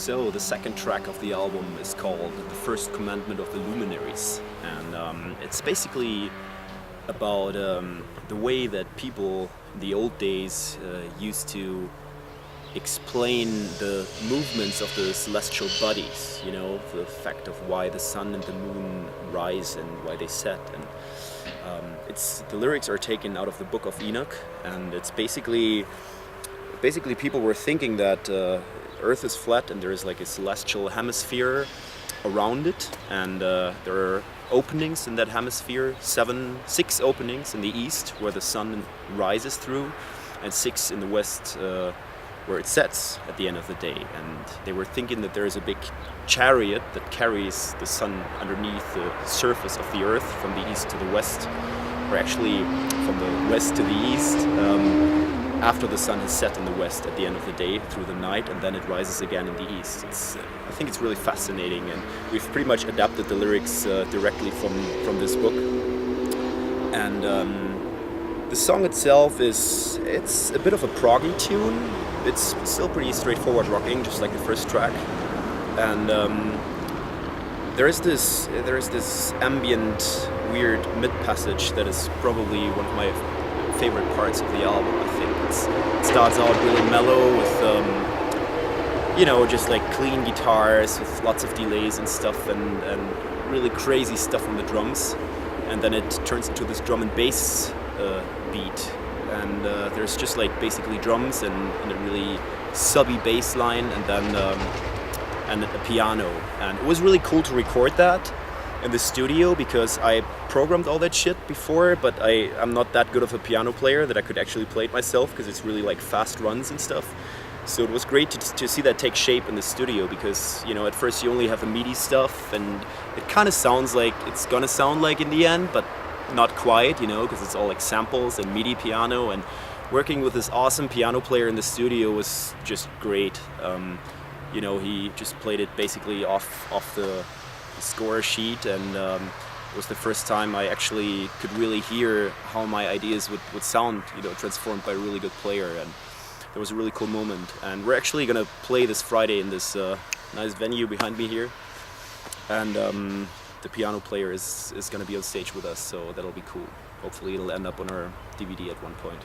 So the second track of the album is called The First Commandment of the Luminaries, and it's basically about the way that people in the old days used to explain the movements of the celestial bodies, you know, the fact of why the sun and the moon rise and why they set. And the lyrics are taken out of the Book of Enoch, and it's basically people were thinking that Earth is flat and there is like a celestial hemisphere around it, and there are openings in that hemisphere, six openings in the east where the sun rises through, and 6 in the west where it sets at the end of the day. And they were thinking that there is a big chariot that carries the sun underneath the surface of the earth from the east to the west, or actually from the west to the east, after the sun has set in the west at the end of the day through the night, and then it rises again in the east. I think it's really fascinating, and we've pretty much adapted the lyrics directly from this book. And the song itself it's a bit of a proggy tune. It's still pretty straightforward rocking, just like the first track. And there is this ambient, weird mid passage that is probably one of my favorite parts of the album. I think it starts out really mellow with just like clean guitars with lots of delays and stuff, and really crazy stuff on the drums, and then it turns into this drum and bass beat, and there's just like basically drums and a really subby bass line, and then and a piano. And it was really cool to record that in the studio, because I programmed all that shit before, but I'm not that good of a piano player that I could actually play it myself, because it's really like fast runs and stuff. So it was great to see that take shape in the studio, because at first you only have the MIDI stuff, and it kind of sounds like it's gonna sound like in the end, but not quite, because it's all like samples and MIDI piano. And working with this awesome piano player in the studio was just great. He just played it basically off the score sheet, and it was the first time I actually could really hear how my ideas would sound, transformed by a really good player. And it was a really cool moment. And we're actually gonna play this Friday in this nice venue behind me here, and the piano player is gonna be on stage with us, so that'll be cool. Hopefully it'll end up on our DVD at one point.